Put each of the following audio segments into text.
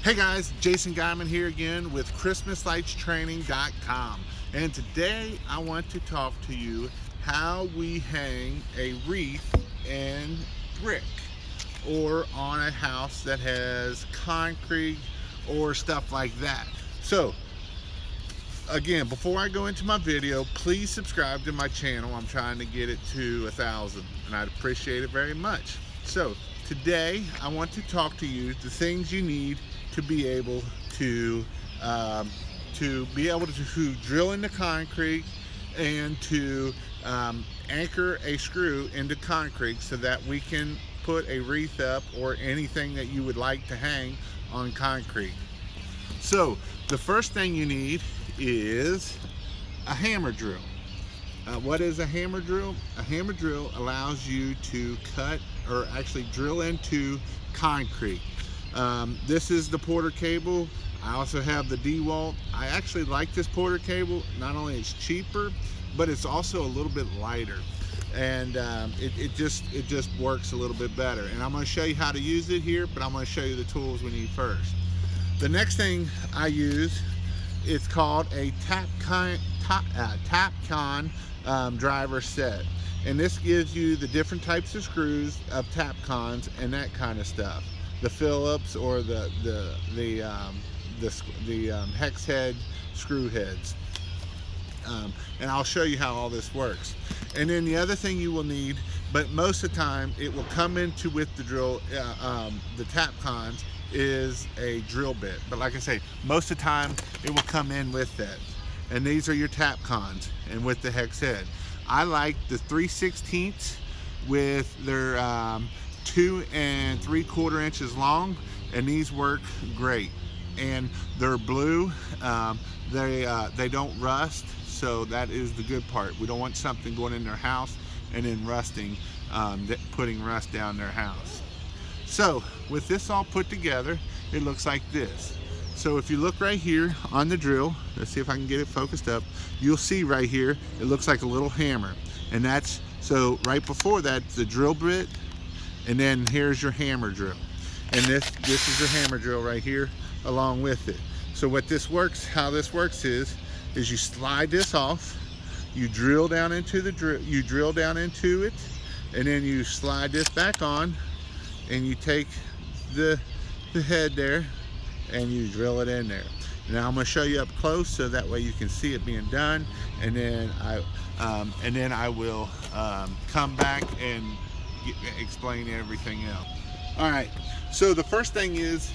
Hey guys, Jason Guyman here again with ChristmasLightsTraining.com, and today I want to talk to you how we hang a wreath in brick or on a house that has concrete or stuff like that. So again, before I go into my video, please subscribe to my channel. I'm trying to get it to 1,000 and I'd appreciate it very much. So today I want to talk to you the things you need to be able to drill into concrete and to anchor a screw into concrete so that we can put a wreath up or anything that you would like to hang on concrete. So the first thing you need is a hammer drill. What is a hammer drill? A hammer drill allows you to cut or actually drill into concrete. This is the Porter cable. I also have the DeWalt. I actually like this Porter cable. Not only it's cheaper, but it's also a little bit lighter, and it just works a little bit better. And I'm going to show you how to use it here, but I'm going to show you the tools we need first. The next thing I use, it's called a tapcon driver set, and this gives you the different types of screws of tapcons and that kind of stuff. The Phillips or the hex head screw heads, and I'll show you how all this works. And then the other thing you will need, but most of the time it will come into with the drill, the tapcons, is a drill bit. But like I say, most of the time it will come in with that. And these are your tapcons and with the hex head. I like the 3/16 with their 2 3/4 inches long, and these work great. And they're blue. They don't rust, so that is the good part. We don't want something going in their house and then rusting, putting rust down their house. So with this all put together, it looks like this. So if you look right here on the drill, let's see if I can get it focused up, you'll see right here it looks like a little hammer, and that's, so right before that, the drill bit, and then here's your hammer drill, and this is your hammer drill right here along with it. So what this works, how this works is you slide this off, you drill down into the drill, you drill down into it, and then you slide this back on, and you take the head there and you drill it in there. Now I'm going to show you up close so that way you can see it being done, and then I will come back and explain everything else. All right, so the first thing is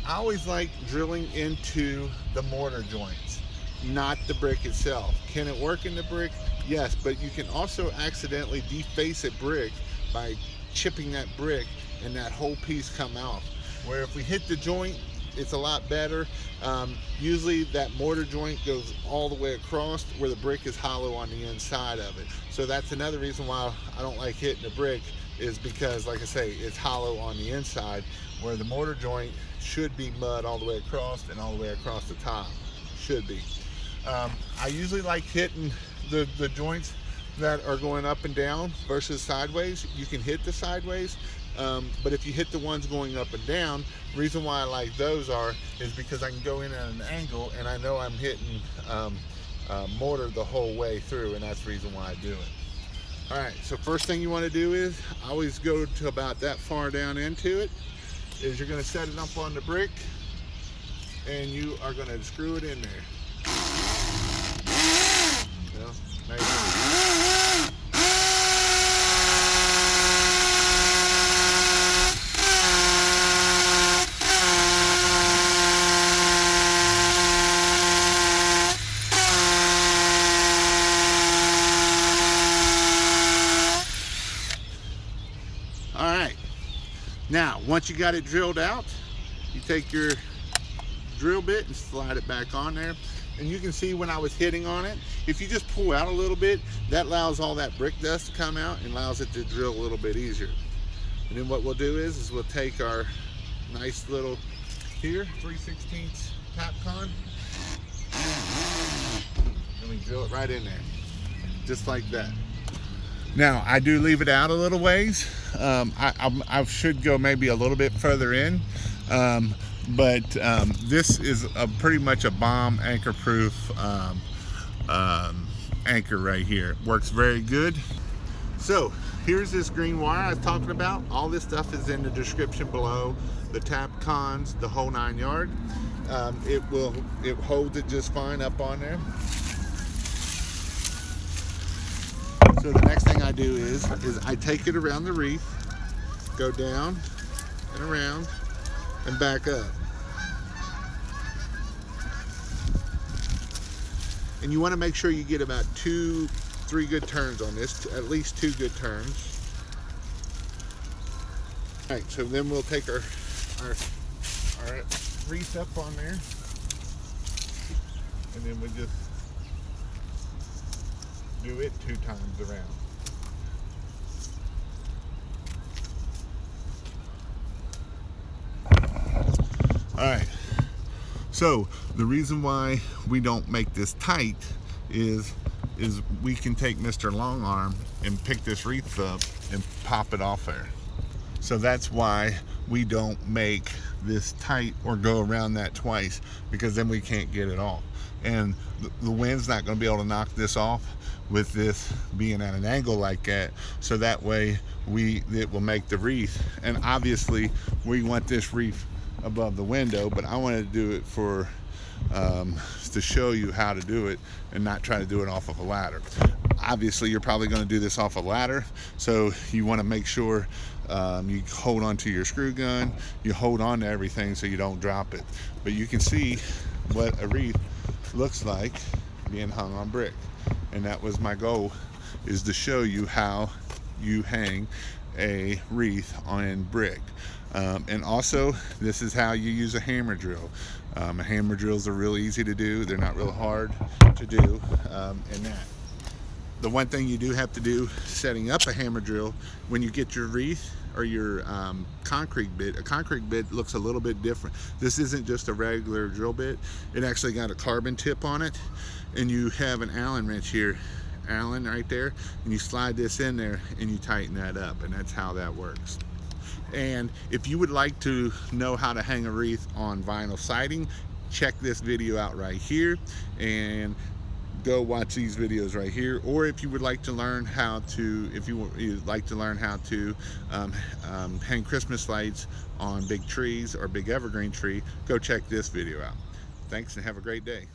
I always like drilling into the mortar joints, not the brick itself. Can it work in the brick? Yes, but you can also accidentally deface a brick by chipping that brick and that whole piece come out. Where if we hit the joint, it's a lot better. Usually that mortar joint goes all the way across where the brick is hollow on the inside of it. So that's another reason why I don't like hitting the brick, is because, like I say, it's hollow on the inside, where the mortar joint should be mud all the way across and all the way across the top. Should be. I usually like hitting the joints that are going up and down versus sideways. You can hit the sideways, but if you hit the ones going up and down, the reason why I like those is because I can go in at an angle and I know I'm hitting mortar the whole way through, and that's the reason why I do it. All right, so first thing you want to do is, I always go to about that far down into it, is you're going to set it up on the brick and you are going to screw it in there. Alright, now once you got it drilled out, you take your drill bit and slide it back on there, and you can see when I was hitting on it, if you just pull out a little bit, that allows all that brick dust to come out and allows it to drill a little bit easier. And then what we'll do is we'll take our nice little here 3/16 tapcon and we drill it right in there, just like that. Now I do leave it out a little ways. I should go maybe a little bit further in, but this is pretty much a bomb anchor proof anchor right here. It works very good. So here's this green wire I was talking about. All this stuff is in the description below. The tapcons, the whole 9 yards. It holds it just fine up on there. So the next thing I do is I take it around the wreath, go down and around and back up. And you want to make sure you get about 2-3 good turns on this, at least 2 good turns. All right, so then we'll take our wreath up on there, and then we just do it 2 times around. All right, so the reason why we don't make this tight is we can take Mr. Long Arm and pick this wreath up and pop it off there. So that's why we don't make this tight or go around that twice, because then we can't get it off. And the wind's not going to be able to knock this off with this being at an angle like that. So that way it will make the wreath. And obviously we want this wreath above the window, but I wanted to do it for to show you how to do it and not try to do it off of a ladder. Obviously you're probably going to do this off a ladder, so you want to make sure you hold on to your screw gun, you hold on to everything so you don't drop it. But you can see what a wreath looks like being hung on brick, and that was my goal, is to show you how you hang a wreath on brick. And also, this is how you use a hammer drill. Hammer drills are real easy to do. They're not real hard to do. And that. The one thing you do have to do setting up a hammer drill, when you get your wreath or your concrete bit, a concrete bit looks a little bit different. This isn't just a regular drill bit. It actually got a carbon tip on it, and you have an Allen wrench here, Allen right there, and you slide this in there and you tighten that up, and that's how that works. And if you would like to know how to hang a wreath on vinyl siding, check this video out right here and go watch these videos right here. Or if you would like to learn how to, hang Christmas lights on big trees or big evergreen tree, go check this video out. Thanks and have a great day.